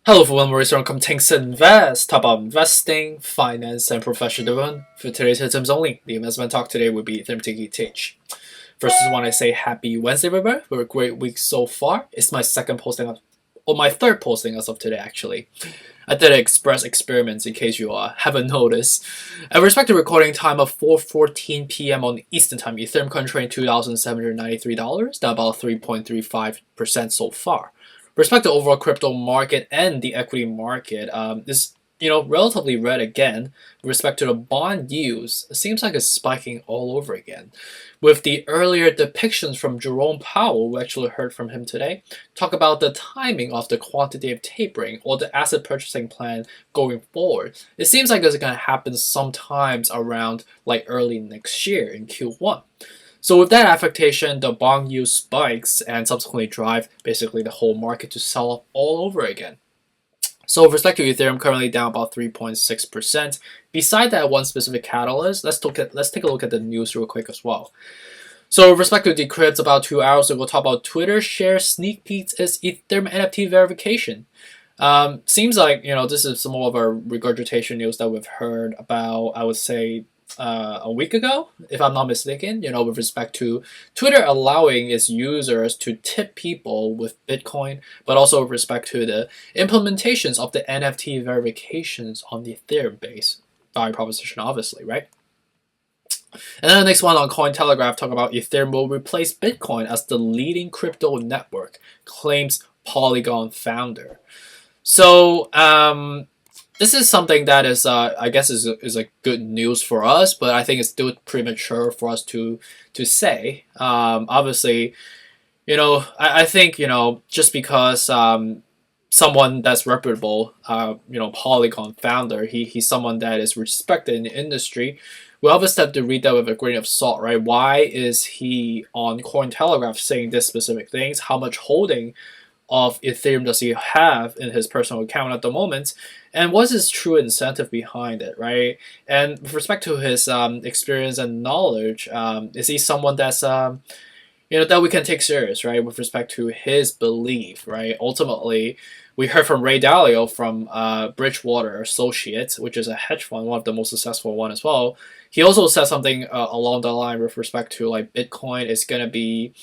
Hello everyone, we're welcome to Invest, talk about investing, finance, and professional development. For today's items only, the investment talk today will be Ethereum TH. First, I just want to say happy Wednesday, everybody. For a great week so far. It's my second posting, or my third posting as of today, actually. I did express experiments in case you haven't noticed. At respective recording time of 4:14 p.m. on Eastern Time, Ethereum currently trading $2,793, down about 3.35% so far. Respect to overall crypto market and the equity market is relatively red again. With respect to the bond yields, it seems like it's spiking all over again. With the earlier depictions from Jerome Powell, we actually heard from him today, talk about the timing of the quantitative tapering or the asset purchasing plan going forward. It seems like it's going to happen sometimes around like early next year in Q1. So with that affectation, the bond yield spikes and subsequently drive basically the whole market to sell off all over again. So with respect to Ethereum, currently down about 3.6%. Beside that one specific catalyst, let's take a look at the news real quick as well. So with respect to Decrypt, about 2 hours ago, we'll talk about Twitter shares sneak peeks as Ethereum NFT verification. Seems like this is some of our regurgitation news that we've heard about, I would say, a week ago, if I'm not mistaken, with respect to Twitter allowing its users to tip people with Bitcoin, but also with respect to the implementations of the NFT verifications on the Ethereum base value proposition, obviously, right? And then the next one on Cointelegraph talk about Ethereum will replace Bitcoin as the leading crypto network, claims Polygon founder. So, this is something that is, I guess, is a good news for us, but I think it's still premature for us to say. Obviously, I think just because someone that's reputable, Polygon founder, he's someone that is respected in the industry. We obviously have to read that with a grain of salt, right? Why is he on Cointelegraph saying this specific things? How much holding of Ethereum does he have in his personal account at the moment, and what's his true incentive behind it, right? And with respect to his experience and knowledge, is he someone that's that we can take serious, right? With respect to his belief, right? Ultimately, we heard from Ray Dalio from Bridgewater Associates, which is a hedge fund, one of the most successful one as well. He also said something along the line with respect to like Bitcoin is going to be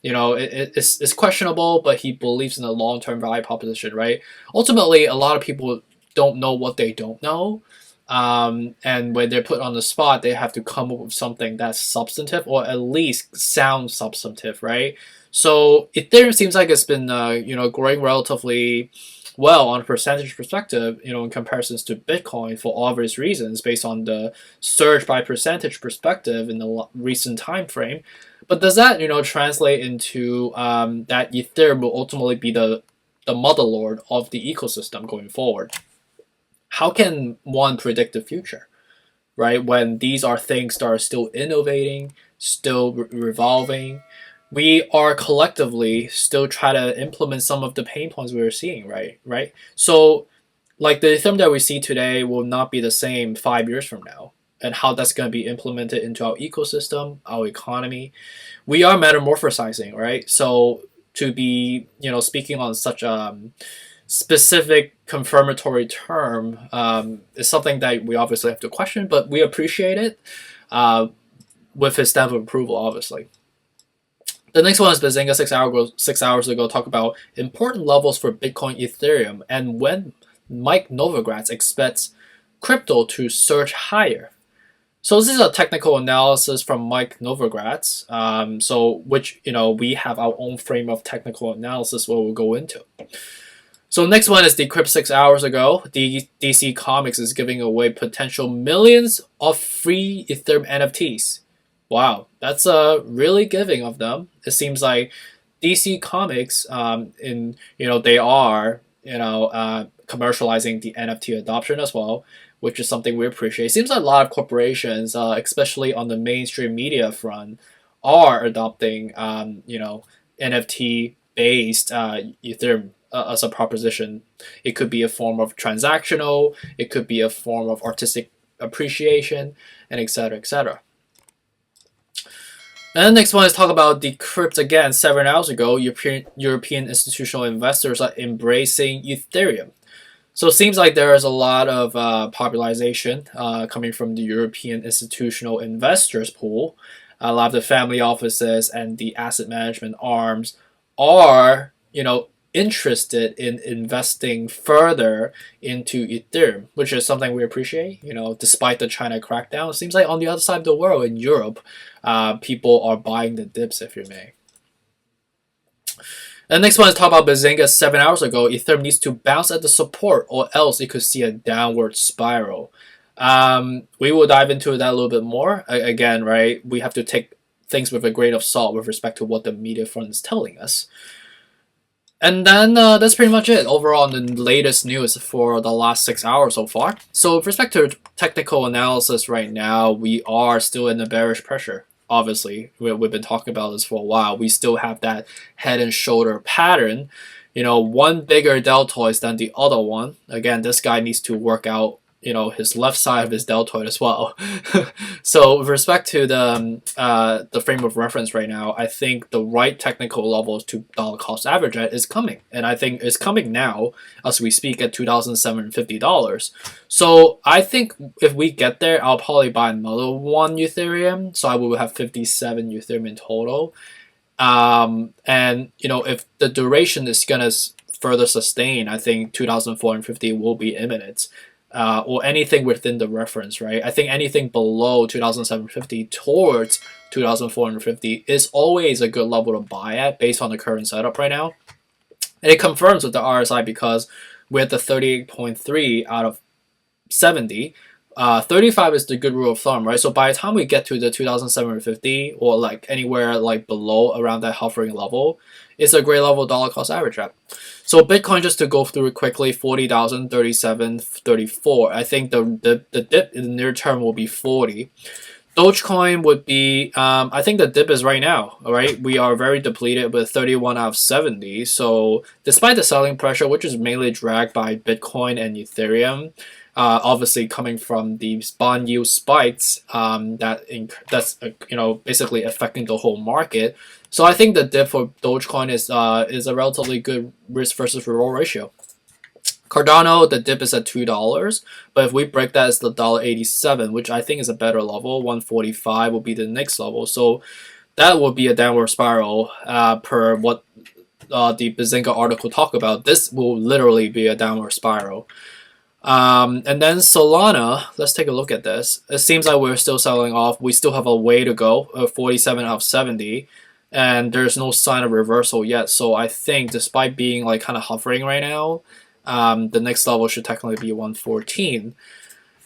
it's questionable, but he believes in the long-term value proposition, right? Ultimately, a lot of people don't know what they don't know. And when they're put on the spot, they have to come up with something that's substantive or at least sound substantive, right? So Ethereum seems like it's been, growing relatively well on a percentage perspective, in comparisons to Bitcoin for obvious reasons based on the surge by percentage perspective in the recent time frame. But does that, translate into that Ethereum will ultimately be the motherlord of the ecosystem going forward? How can one predict the future, right? When these are things that are still innovating, still revolving, we are collectively still try to implement some of the pain points we are seeing, right? Right. So, like the Ethereum that we see today will not be the same 5 years from now, and how that's going to be implemented into our ecosystem, our economy. We are metamorphosizing, right? So to be, speaking on such a specific confirmatory term is something that we obviously have to question, but we appreciate it with his stamp of approval, obviously. The next one is Bazinga 6 hours ago talk about important levels for Bitcoin Ethereum and when Mike Novogratz expects crypto to surge higher. So this is a technical analysis from Mike Novogratz. Which we have our own frame of technical analysis what we'll go into. So next one is Decrypt 6 hours ago. DC Comics is giving away potential millions of free Ethereum NFTs. Wow, that's really giving of them. It seems like DC Comics, they are commercializing the NFT adoption as well, which is something we appreciate. It seems like a lot of corporations, especially on the mainstream media front, are adopting NFT based Ethereum as a proposition. It could be a form of transactional, it could be a form of artistic appreciation, and etc. etc. And the next one is talk about Decrypt again. 7 hours ago, European institutional investors are embracing Ethereum. So it seems like there is a lot of popularization coming from the European institutional investors pool. A lot of the family offices and the asset management arms are, interested in investing further into Ethereum, which is something we appreciate. Despite the China crackdown, it seems like on the other side of the world, in Europe, people are buying the dips, if you may. The next one is talk about Bazinga 7 hours ago. Ethereum needs to bounce at the support or else it could see a downward spiral. We will dive into that a little bit more. Again, right, we have to take things with a grain of salt with respect to what the media front is telling us. And then that's pretty much it overall on the latest news for the last 6 hours so far. So with respect to technical analysis right now, we are still in the bearish pressure. Obviously, we've been talking about this for a while. We still have that head and shoulder pattern. One bigger deltoid than the other one. Again, this guy needs to work out, his left side of his deltoid as well. So with respect to the frame of reference right now, I think the right technical level to dollar cost average at is coming. And I think it's coming now as we speak at $2,750. So I think if we get there, I'll probably buy another one Ethereum. So I will have 57 Ethereum in total. And if the duration is gonna further sustain, I think 2,450 will be imminent. Or anything within the reference, right? I think anything below 2,750 towards 2,450 is always a good level to buy at based on the current setup right now. And it confirms with the RSI because we're at the 38.3 out of 70. 35 is the good rule of thumb, right? So by the time we get to the 2,750 or like anywhere like below around that hovering level, it's a great level dollar cost average at. So Bitcoin, just to go through it quickly, 40,000, 37, 34. I think the dip in the near term will be 40. Dogecoin would be, I think the dip is right now, all right? We are very depleted with 31 out of 70. So despite the selling pressure, which is mainly dragged by Bitcoin and Ethereum, obviously coming from these bond yield spikes, that's basically affecting the whole market. So I think the dip for Dogecoin is a relatively good risk versus reward ratio. Cardano, the dip is at $2, but if we break that, it's the $1.87, which I think is a better level. 145 will be the next level. So that would be a downward spiral per what the Bazinga article talk about. This will literally be a downward spiral. And then Solana, let's take a look at this. It seems like we're still selling off. We still have a way to go, 47 out of 70. And there's no sign of reversal yet. So I think despite being like kind of hovering right now, the next level should technically be 114.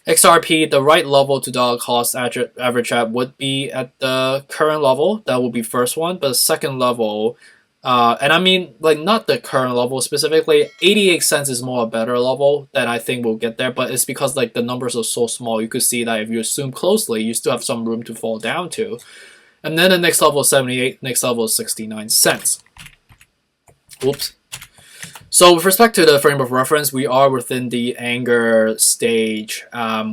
XRP, the right level to dollar cost average at would be at the current level. That would be first one. But the second level, and I mean like not the current level specifically, 88 cents is more a better level that I think we'll get there. But it's because like the numbers are so small. You could see that if you zoom closely, you still have some room to fall down to. And then the next level is 78, next level is 69 cents. Whoops. So with respect to the frame of reference, we are within the anger stage.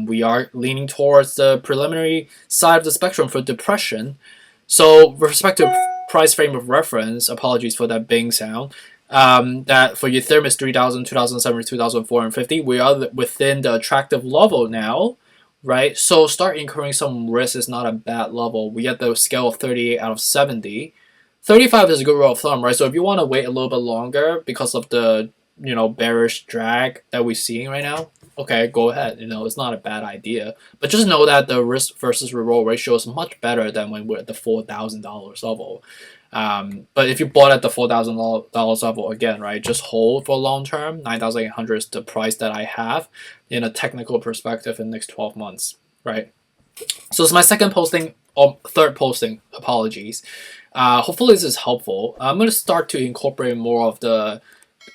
We are leaning towards the preliminary side of the spectrum for depression. So with respect to price frame of reference, apologies for that bing sound, that for Ethereum is 3,000, 2,700, 2,450. We are within the attractive level now. Right, so start incurring some risk is not a bad level. We get the scale of 38 out of 70. 35 is a good rule of thumb, right? So if you want to wait a little bit longer because of the bearish drag that we're seeing right now, okay, go ahead. It's not a bad idea. But just know that the risk versus reward ratio is much better than when we're at the $4,000 level. But if you bought at the $4,000 level again, right, just hold for long term. 9,800 is the price that I have in a technical perspective in the next 12 months, right? So it's my second posting or third posting. Apologies. Hopefully this is helpful. I'm going to start to incorporate more of the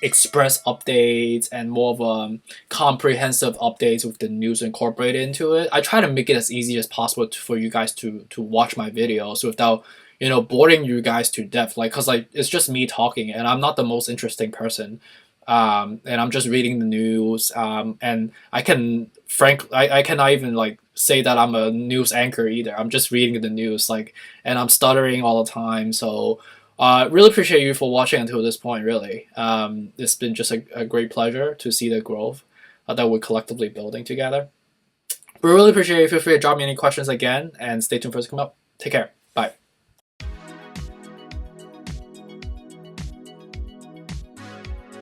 express updates and more of comprehensive updates with the news incorporated into it. I try to make it as easy as possible for you guys to watch my videos without boring you guys to death, because it's just me talking and I'm not the most interesting person, and I'm just reading the news, and I cannot even say that I'm a news anchor either. I'm just reading the news and I'm stuttering all the time. So really appreciate you for watching until this point. Really, it's been just a great pleasure to see the growth. that we're collectively building together. But really appreciate it. Feel free to drop me any questions again, and stay tuned for us to come up. Take care. Bye.